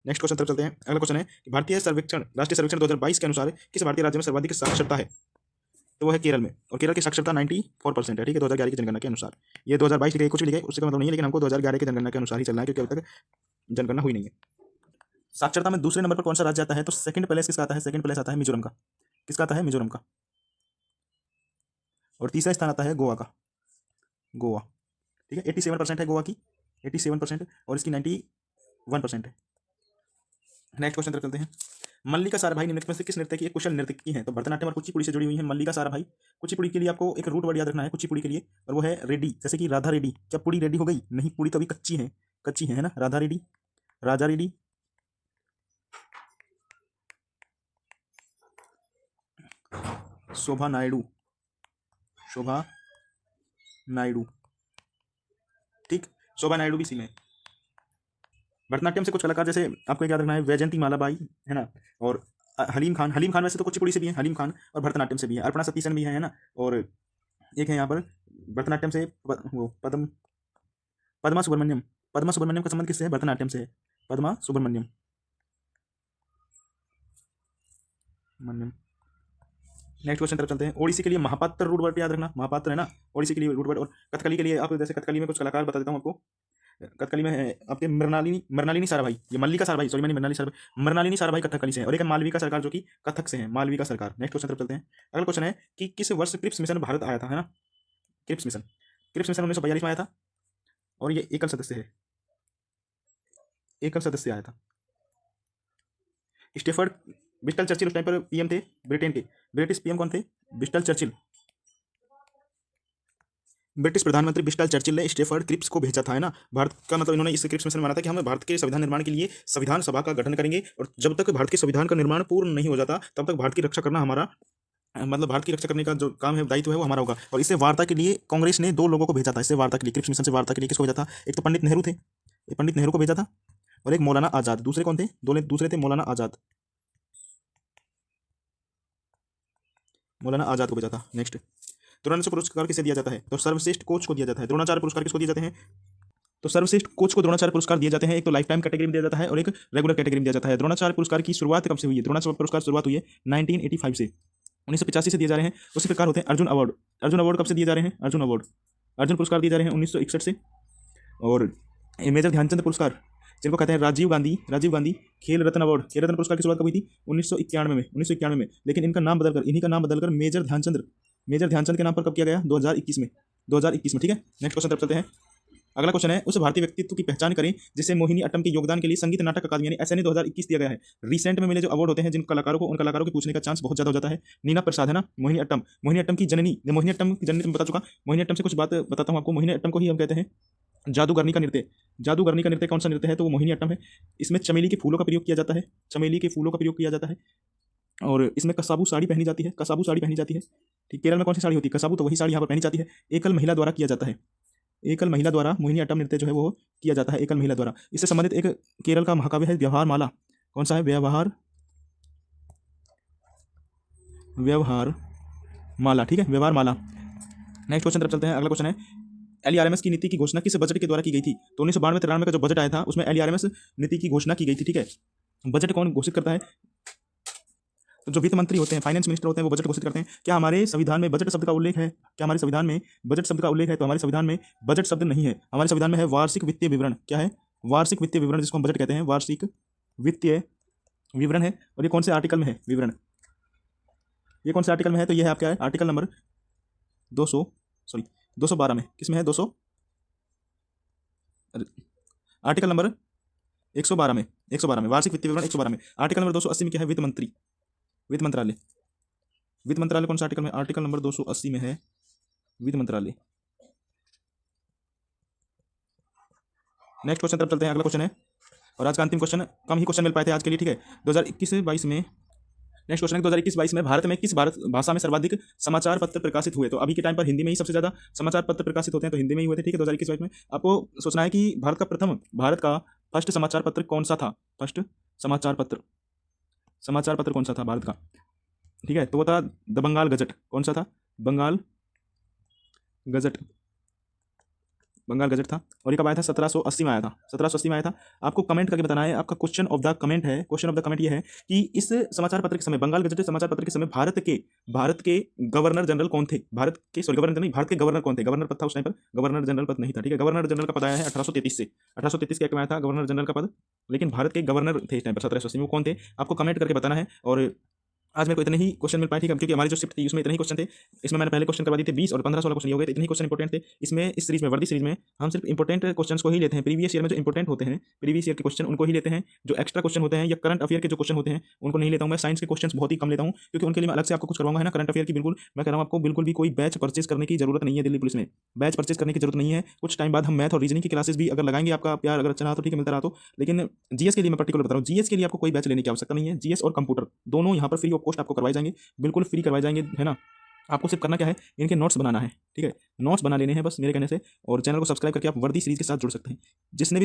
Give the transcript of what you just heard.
Next question तरफ चलते हैं। अगला क्वेश्चन है कि भारतीय सर्वेक्षण राष्ट्रीय सर्वेक्षण 2022 के अनुसार किस भारतीय राज्य में सर्वाधिक साक्षरता है? तो वो है केरल में, और केरल की साक्षरता 94% है। ठीक है, 2011 की जनगणना के अनुसार। ये 2022 लिखे कुछ भी लिखे उससे का मतलब नहीं है, लेकिन हमको 2011 की जनगणना के अनुसार ही चलना है, क्योंकि अभी तक जनगणना हुई नहीं है। साक्षरता में दूसरे नंबर पर कौन सा राज्य आता है? तो सेकंड प्लेस किसका आता है? सेकंड प्लेस आता है मिजोरम का। किसका आता है? मिजोरम का। और तीसरा स्थान आता है गोवा का। गोवा। ठीक है, 87% है गोवा की, 87%, और इसकी 91% है। नेक्स्ट क्वेश्चन तरफ चलते हैं। मल्लिका साराभाई निम्नलिखित में से किस नृत्य की एक कुशल नर्तकी है? तो भरतनाट्यम और कुचिपुड़ी से जुड़ी हुई है मल्लिका साराभाई। कुचिपुड़ी के लिए आपको एक रूट वर्ड याद रखना है कुचिपुड़ी के लिए, और वो है रेडी। जैसे कि राधा रेडी। क्या पूड़ी रेडी हो गई? नहीं, पूड़ी तो अभी कच्ची है, कच्ची है ना। राधा रेडी, राजा रेडी। शोभा नायडू, शोभा नायडू। ठीक, शोभा नायडू भी सी में। भरतनाट्यम से कुछ कलाकार जैसे आपको याद रखना है वैजयंती मालाबाई, है ना, और हलीम खान। हलीम खान वैसे तो कुचिपुड़ी से भी है, हलीम खान, और भरतनाट्यम से भी है। अर्पणा सतीशन भी है ना। और एक है यहाँ पर भरतनाट्यम से वो पद्मा सुब्रमण्यम। पद्मा सुब्रमण्यम का संबंध किससे है? भरतनाट्यम से है। पद्मा सुब्रमण्यम, मन्यम। नेक्स्ट क्वेश्चन तरफ चलते हैं। ओडिसी के लिए महापात्र रूट वर्ड याद रखना, महापात्र है ना ओडिसी के लिए रूट वर्ड। और कथकली के लिए आप जैसे कथकली में कुछ कलाकार बता देता हूँ आपको। कथकली में है आपके मृणालिनी, मृणालिनी साराभाई। ये मल्लिका साराभाई, सॉरी मैंने मृणालिनी साराभाई, मृणालिनी साराभाई कथकली से है। और एक है मालविका सरकार जो कि कथक से है, मालविका सरकार। नेक्स्ट क्वेश्चन तरफ चलते हैं। अगला क्वेश्चन है कि किस वर्ष क्रिप्स मिशन भारत आया था, है ना। क्रिप्स मिशन, क्रिप्स मिशन 1942 में आया था, और ये एकल सदस्य है, एकल सदस्य आया था। स्टेफर्ड बिस्टल चर्चिल उस टाइम पर पीएम थे ब्रिटेन के। ब्रिटिश पीएम कौन थे? बिस्टल चर्चिल। ब्रिटिश प्रधानमंत्री बिस्टल चर्चिल ने स्टेफर्ड क्रिप्स को भेजा था, है ना। भारत का मतलब इन्होंने इस क्रिप्स मिशन माना था कि हम भारत के संविधान निर्माण के लिए संविधान सभा का गठन करेंगे, और जब तक भारत के संविधान का निर्माण पूर्ण नहीं हो जाता तब तक भारत की रक्षा करना हमारा, मतलब भारत की रक्षा करने का जो काम है, दायित्व है, वो हमारा होगा। और इससे वार्ता के लिए कांग्रेस ने 2 लोगों को भेजा था, इससे वार्ता के लिए, क्रिप्स मिशन से वार्ता के लिए किसको भेजा था? एक तो पंडित नेहरू थे, ये पंडित नेहरू को भेजा था, और एक मौलाना आजाद। दूसरे कौन थे? दूसरे थे मौलाना आजाद, मौलाना आजाद को भेजा था। नेक्स्ट, द्रोणाचार्य पुरस्कार किसे दिया जाता है? तो सर्वश्रेष्ठ कोच को दिया जाता है। द्रोणाचार्य पुरस्कार किसको दिए जाते हैं? तो सर्वश्रेष्ठ कोच को द्रोणाचार्य पुरस्कार दिए जाते हैं। एक तो लाइफ टाइम कैटेगरी में दिया जाता है, और एक रेगुलर कैटेगरी में दिया जाता है। द्रोणाचार्य पुरस्कार की शुरुआत कब से हुई है? द्रोणाचार्य पुरस्कार शुरुआत हुई है 1985 से, 1985 से दिए जा रहे हैं। उसी प्रकार होते हैं अर्जुन अवार्ड। अर्जुन अवार्ड कब से दिए जा रहे हैं? अर्जुन अवार्ड, अर्जुन पुरस्कार दिए जा रहे हैं 1961 से। और मेजर ध्यानचंद पुरस्कार, जिनको कहते हैं राजीव गांधी खेल रत्न अवार्ड, खेल रत्न पुरस्कार की शुरुआत कब हुई थी? 1991 में। लेकिन इनका नाम बदलकर, इन्हीं का नाम बदलकर मेजर ध्यानचंद के नाम पर कब किया गया? 2021 में, 2021 में। ठीक है, नेक्स्ट क्वेश्चन तरफ चलते हैं। अगला क्वेश्चन है, उस भारतीय व्यक्तित्व की पहचान करें जिसे मोहिनी अट्टम के योगदान के लिए संगीत नाटक अकादमी यानी एसएनए 2021 दिया गया है। रिसेंट में मिले जो अवार्ड होते हैं जिन कलाकारों को, उन कलाकारों के पूछने का चांस बहुत ज्यादा हो जाता है। नीना प्रसाद, है ना, मोहिनी अट्टम की जननी। मोहिनी अट्टम की जननी तो मैं बता चुका। मोहिनी अट्टम से कुछ बात बताता हूँ आपको। मोहिनी अट्टम को ही हम कहते हैं जादूगरनी का नृत्य। जादूगरनी का नृत्य कौन सा नृत्य है? तो वो मोहिनी अट्टम है। इसमें चमेली के फूलों का प्रयोग किया जाता है, चमेली के फूलों का प्रयोग किया जाता है। और इसमें कसाबू साड़ी पहनी जाती है, कसाबू साड़ी पहनी जाती है। ठीक, केरल में कौन सी साड़ी होती है? कसाबू, तो वही साड़ी यहाँ पर पहनी जाती है। एकल महिला द्वारा किया जाता है, एकल महिला द्वारा मोहिनी अट्टम नृत्य जो है वो किया जाता है एकल महिला द्वारा। इससे संबंधित एक केरल का महाकाव्य है व्यवहार माला। कौन सा है? व्यवहार माला। ठीक है, व्यवहार माला। नेक्स्ट क्वेश्चन तरफ चलते हैं। अगला क्वेश्चन है, एलईआरएमएस की नीति की घोषणा किस बजट के द्वारा की गई थी? तो 1992-93 का जो बजट आया था उसमें एलईआरएमएस नीति की घोषणा की गई थी। ठीक है, बजट कौन घोषित करता है? तो जो वित्त मंत्री होते हैं, फाइनेंस मिनिस्टर होते हैं, वो बजट घोषित करते हैं। क्या हमारे संविधान में बजट शब्द का उल्लेख है? क्या हमारे संविधान में बजट शब्द का उल्लेख है? तो हमारे संविधान में बजट शब्द नहीं है। हमारे संविधान में है वार्षिक वित्तीय विवरण। क्या है? वार्षिक वित्तीय विवरण, जिसको हम बजट कहते हैं, वार्षिक वित्तीय विवरण है। और ये कौन से आर्टिकल में है? विवरण, ये कौन से आर्टिकल में है? तो ये है आपका आर्टिकल नंबर 212 में। किसमें है? 200, आर्टिकल नंबर 112 में, 112 में वार्षिक वित्तीय विवरण 112 में। आर्टिकल नंबर 280 में क्या है? वित्त मंत्री, वित्त मंत्रालय। वित्त मंत्रालय कौन सा आर्टिकल में? आर्टिकल नंबर 280 में है वित्त मंत्रालय। नेक्स्ट क्वेश्चन तरफ चलते हैं। अगला क्वेश्चन है, और आज का अंतिम क्वेश्चन, कम ही क्वेश्चन मिल पाए थे आज के लिए। ठीक है, 2021-22 में, नेक्स्ट क्वेश्चन है 2021-22 में भारत में किस भारत भाषा में सर्वाधिक समाचार पत्र प्रकाशित हुए? तो अभी के टाइम पर हिंदी में ही सबसे ज्यादा समाचार पत्र प्रकाशित होते हैं, तो हिंदी में ही हुए थे। ठीक है, 2021-22 में आपको सोचना है कि भारत का फर्स्ट समाचार पत्र कौन सा था? फर्स्ट समाचार पत्र कौन सा था भारत का? ठीक है, तो वो था द बंगाल गजट। कौन सा था? बंगाल गजट, बंगाल गजट था। और ये कब आया था? 1780 में आया था। 1780 में आया था। आपको कमेंट करके बताना है। आपका क्वेश्चन ऑफ द कमेंट है, क्वेश्चन ऑफ द कमेंट ये है कि इस समाचार पत्र के समय, बंगाल गजट समाचार पत्र के समय भारत के गवर्नर जनरल कौन थे? गवर्नर जनरल नहीं, भारत के गवर्नर कौन थे? गवर्नर पद था उस टाइम पर, गवर्नर जनरल पद नहीं था। ठीक है, गवर्नर जनरल का पद आया है 1833 से। 1833 के आया था गवर्नर जनरल का पद, लेकिन भारत के गवर्नर थे इस टाइम पर 1780 में। वो कौन थे? आपको कमेंट करके बताना है। और आज मेरे को इतने ही क्वेश्चन मिल पाए, ठीक है, क्योंकि हमारी जो शिफ्ट थी उसमें इतने ही क्वेश्चन थे। इसमें मैंने पहले क्वेश्चन करवा दिए थे 20 और 15-16 क्वेश्चन हो गए थे। इतने ही क्वेश्चन इंपॉर्टेंट थे इसमें। इस सीरीज में, वर्दी सीरीज में, हम सिर्फ इंपॉर्टेंट क्वेश्चंस को ही लेते हैं। प्रीवियस ईयर में जो इंपॉर्टेंट होते हैं, प्रीवियस ईयर के क्वेश्चन, उनको ही लेते हैं। जो एक्स्ट्रा क्वेश्चन होते हैं या करंट अफेयर के जो क्वेश्चन होते हैं उनको नहीं लेता हूं मैं। साइंस के क्वेश्चन बहुत ही कम लेता हूं, क्योंकि उनके लिए मैं अलग से आपको कुछ करवाऊंगा, है ना। करंट अफेयर की बिल्कुल मैं कह रहा हूं आपको, बिल्कुल भी कोई बैच परचेज करने की जरूरत नहीं है। दिल्ली पुलिस में बैच परचेज करने की जरूरत नहीं है। कुछ टाइम बाद हम मैथ और रीजनिंग की क्लासेस भी अगर लगाएंगे, आपका प्यार अगर अच्छा रहा तो ठीक है, मिलता रहा तो। लेकिन जीएस के लिए मैं पर्टिकुलर बता रहा हूँ, जीएस के लिए आपको कोई बैच लेने की आवश्यकता नहीं है। जीएस और कंप्यूटर दोनों यहाँ पर फ्री ऑफ कॉस्ट आपको करवाए जाएंगे, बिल्कुल फ्री करवाए जाएंगे, है ना। आपको सिर्फ करना क्या है, इनके नोट्स बनाना है, ठीक है। नोट्स बना लेने हैं बस मेरे कहने से। और चैनल को सब्सक्राइब करके आप वर्दी सीरीज के साथ जुड़ सकते हैं। जिसने भी